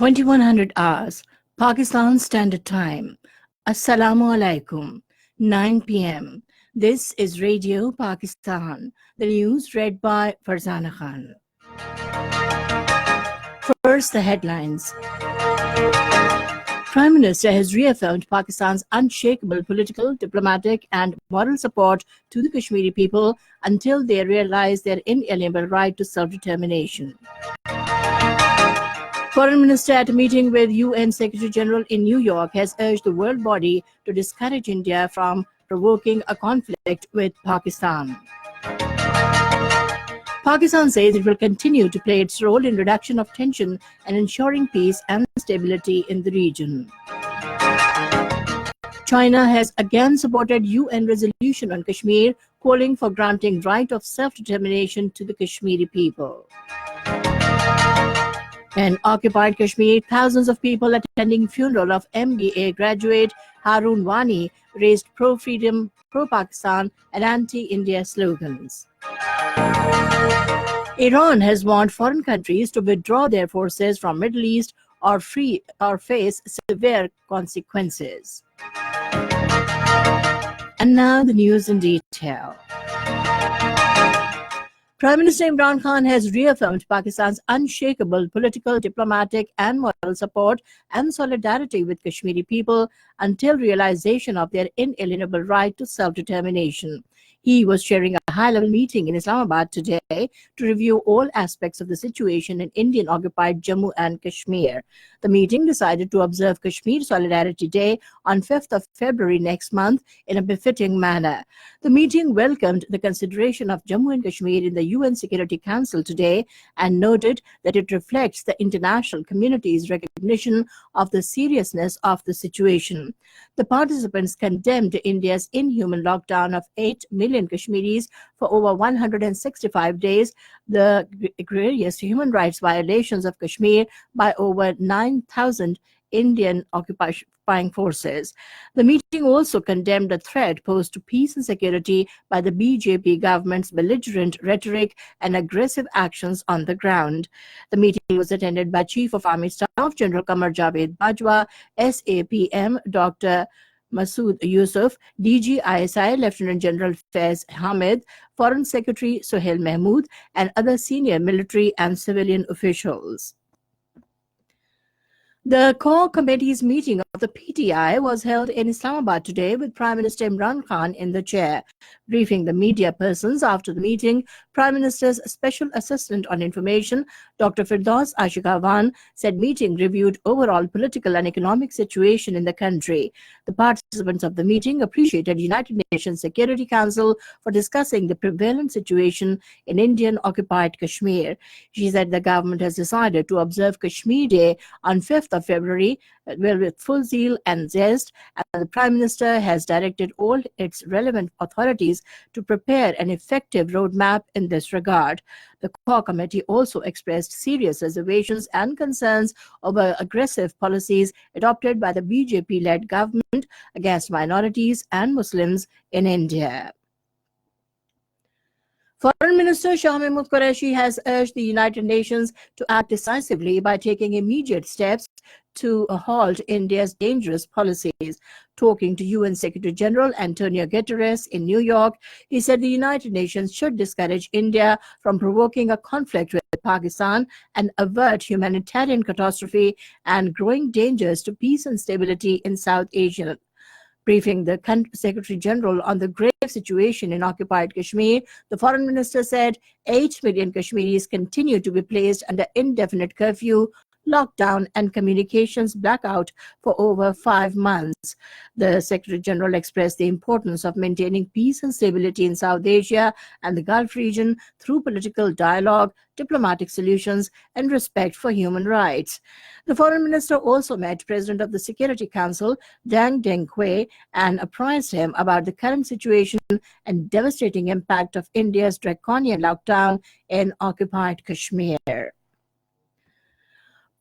2100 hours, Pakistan Standard Time. Assalamu alaikum. 9 p.m. This is Radio Pakistan. The news read by Farzana Khan. First, the headlines. Prime Minister has reaffirmed Pakistan's unshakable political, diplomatic and moral support to the Kashmiri people until they realize their inalienable right to self-determination. Foreign Minister at a meeting with UN Secretary General in New York has urged the world body to discourage India from provoking a conflict with Pakistan. Pakistan says it will continue to play its role in reduction of tension and ensuring peace and stability in the region. China has again supported UN resolution on Kashmir, calling for granting right of self-determination to the Kashmiri people. In occupied Kashmir, thousands of people attending funeral of MBA graduate Harun Wani raised pro-freedom, pro-Pakistan and anti-India slogans. Iran has warned foreign countries to withdraw their forces from Middle East or face severe consequences. And now the news in detail. Prime Minister Imran Khan has reaffirmed Pakistan's unshakable political, diplomatic and moral support and solidarity with Kashmiri people until realization of their inalienable right to self-determination. He was chairing a high-level meeting in Islamabad today to review all aspects of the situation in Indian-occupied Jammu and Kashmir. The meeting decided to observe Kashmir Solidarity Day on 5th of February next month in a befitting manner. The meeting welcomed the consideration of Jammu and Kashmir in the UN Security Council today and noted that it reflects the international community's recognition of the seriousness of the situation. The participants condemned India's inhuman lockdown of 8 million Kashmiris for over 165 days, the egregious human rights violations of Kashmir by over 9,000 Indian occupying forces. The meeting also condemned a threat posed to peace and security by the BJP government's belligerent rhetoric and aggressive actions on the ground. The meeting was attended by Chief of Army Staff General Qamar Javed Bajwa, SAPM Dr. Masood Yusuf, DG ISI Lieutenant General Faiz Hamid, Foreign Secretary Sohail Mahmood, and other senior military and civilian officials. The core committee's meeting of the PTI was held in Islamabad today with Prime Minister Imran Khan in the chair. Briefing the media persons after the meeting, Prime Minister's Special Assistant on Information, Dr. Firdaus Ashikawan, said meeting reviewed overall political and economic situation in the country. The participants of the meeting appreciated United Nations Security Council for discussing the prevalent situation in Indian-occupied Kashmir. She said the government has decided to observe Kashmir Day on 5th of February with full zeal and zest, and the Prime Minister has directed all its relevant authorities to prepare an effective roadmap in this regard. The core committee also expressed serious reservations and concerns over aggressive policies adopted by the BJP-led government against minorities and Muslims in India. Foreign Minister Shah Mahmood Qureshi has urged the United Nations to act decisively by taking immediate steps to halt India's dangerous policies. Talking to UN Secretary General Antonio Guterres in New York, he said the United Nations should discourage India from provoking a conflict with Pakistan and avert humanitarian catastrophe and growing dangers to peace and stability in South Asia. Briefing the Secretary General on the grave situation in occupied Kashmir, the Foreign Minister said 8 million Kashmiris continue to be placed under indefinite curfew, lockdown and communications blackout for over 5 months. The Secretary General expressed the importance of maintaining peace and stability in South Asia and the Gulf region through political dialogue, diplomatic solutions and respect for human rights. The Foreign Minister also met President of the Security Council, Deng Denghui, and apprised him about the current situation and devastating impact of India's draconian lockdown in occupied Kashmir.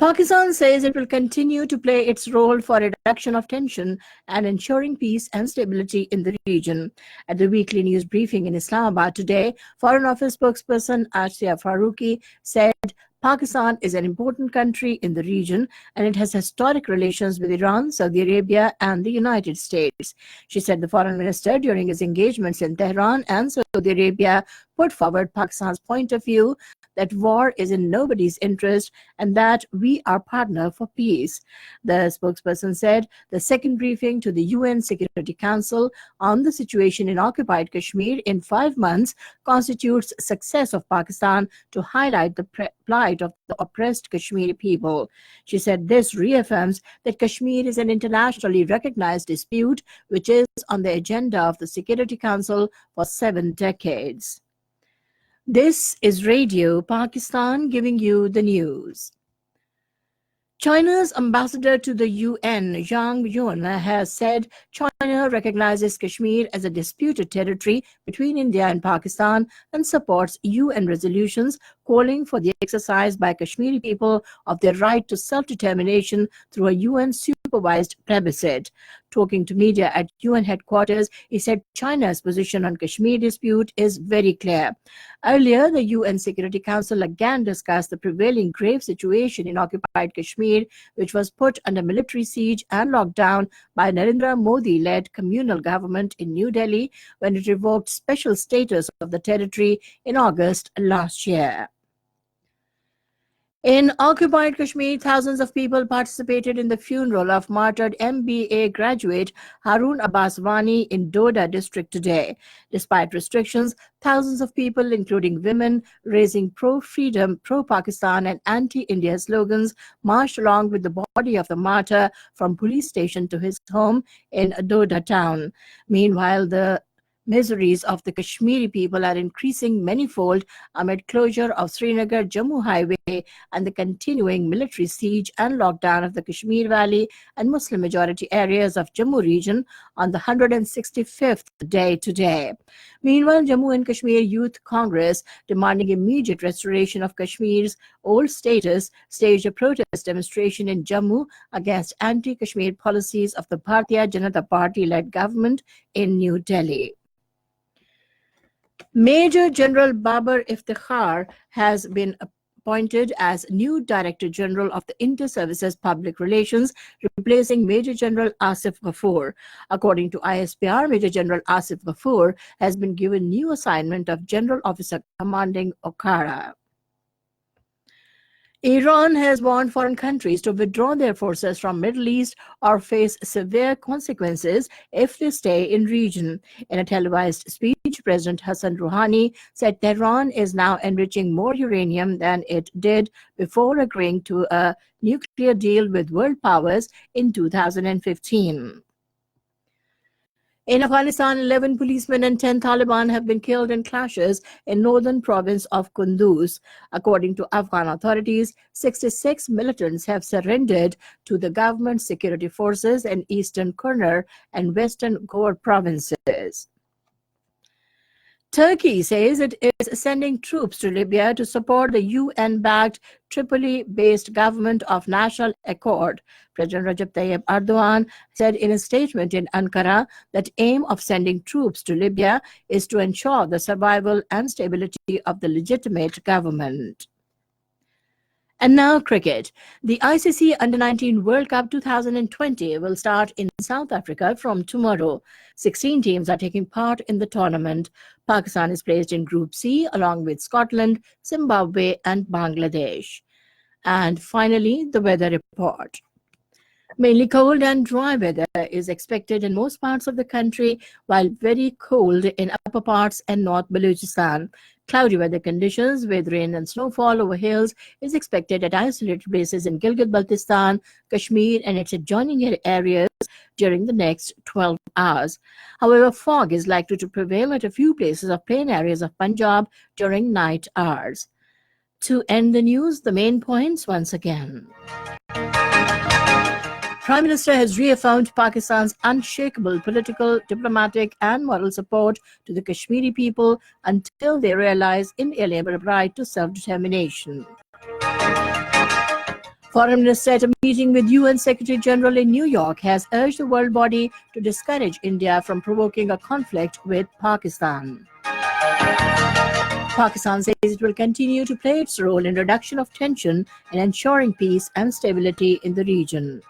Pakistan says it will continue to play its role for reduction of tension and ensuring peace and stability in the region. At the weekly news briefing in Islamabad today, Foreign Office spokesperson Asya Faruqi said Pakistan is an important country in the region and it has historic relations with Iran, Saudi Arabia, and the United States. She said the foreign minister, during his engagements in Tehran and Saudi Arabia, put forward Pakistan's point of view that war is in nobody's interest and that we are partner for peace. The spokesperson said the second briefing to the UN Security Council on the situation in occupied Kashmir in 5 months constitutes success of Pakistan to highlight the plight of the oppressed Kashmiri people. She said this reaffirms that Kashmir is an internationally recognized dispute which is on the agenda of the Security Council for 7 decades. This is Radio Pakistan giving you the news. China's ambassador to the UN, Zhang Yun, has said China recognizes Kashmir as a disputed territory between India and Pakistan and supports UN resolutions calling for the exercise by Kashmiri people of their right to self-determination through a UN-supervised plebiscite. Talking to media at UN headquarters, he said China's position on Kashmir dispute is very clear. Earlier, the UN Security Council again discussed the prevailing grave situation in occupied Kashmir, which was put under military siege and lockdown by Narendra Modi-led communal government in New Delhi when it revoked special status of the territory in August last year. In occupied Kashmir, thousands of people participated in the funeral of martyred MBA graduate Harun Abbas Wani in Doda district today. Despite restrictions, thousands of people, including women, raising pro-freedom, pro-Pakistan and anti-India slogans, marched along with the body of the martyr from police station to his home in Doda town. Meanwhile, the miseries of the Kashmiri people are increasing manifold amid closure of Srinagar-Jammu highway and the continuing military siege and lockdown of the Kashmir Valley and Muslim-majority areas of Jammu region on the 165th day today. Meanwhile, Jammu and Kashmir Youth Congress, demanding immediate restoration of Kashmir's old status, staged a protest demonstration in Jammu against anti-Kashmir policies of the Bharatiya Janata Party-led government in New Delhi. Major General Babar Iftikhar has been appointed as new Director General of the Inter-Services Public Relations, replacing Major General Asif Ghafoor. According to ISPR, Major General Asif Ghafoor has been given new assignment of General Officer Commanding Okara. Iran has warned foreign countries to withdraw their forces from Middle East or face severe consequences if they stay in region. In a televised speech, President Hassan Rouhani said Tehran is now enriching more uranium than it did before agreeing to a nuclear deal with world powers in 2015. In Afghanistan, 11 policemen and 10 Taliban have been killed in clashes in northern province of Kunduz. According to Afghan authorities, 66 militants have surrendered to the government security forces in eastern Kunar and western Ghor provinces. Turkey says it is sending troops to Libya to support the UN-backed Tripoli-based government of national accord. President Recep Tayyip Erdogan said in a statement in Ankara that the aim of sending troops to Libya is to ensure the survival and stability of the legitimate government. And now cricket. The ICC Under-19 World Cup 2020 will start in South Africa from tomorrow. 16 teams are taking part in the tournament. Pakistan is placed in Group C along with Scotland, Zimbabwe and Bangladesh. And finally, the weather report. Mainly cold and dry weather is expected in most parts of the country, while very cold in upper parts and North Balochistan. Cloudy weather conditions with rain and snowfall over hills is expected at isolated places in Gilgit-Baltistan, Kashmir and its adjoining areas during the next 12 hours. However, fog is likely to prevail at a few places of plain areas of Punjab during night hours. To end the news, the main points once again. Prime Minister has reaffirmed Pakistan's unshakable political, diplomatic and moral support to the Kashmiri people until they realize inalienable right to self-determination. Foreign Minister at a meeting with UN Secretary General in New York has urged the world body to discourage India from provoking a conflict with Pakistan. Pakistan says it will continue to play its role in reduction of tension and ensuring peace and stability in the region.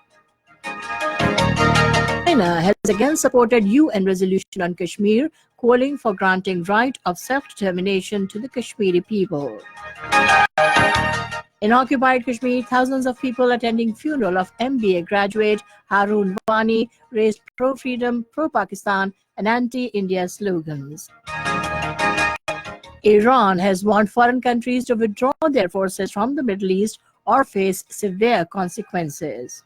China has again supported UN resolution on Kashmir, calling for granting right of self-determination to the Kashmiri people. In occupied Kashmir, thousands of people attending funeral of MBA graduate Harun Wani raised pro-freedom, pro-Pakistan and anti-India slogans. Iran has warned foreign countries to withdraw their forces from the Middle East or face severe consequences.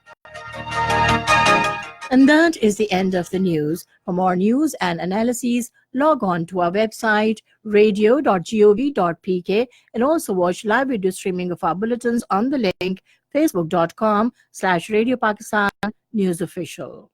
And that is the end of the news. For more news and analyses, log on to our website radio.gov.pk and also watch live video streaming of our bulletins on the link facebook.com/Radio Pakistan News Official.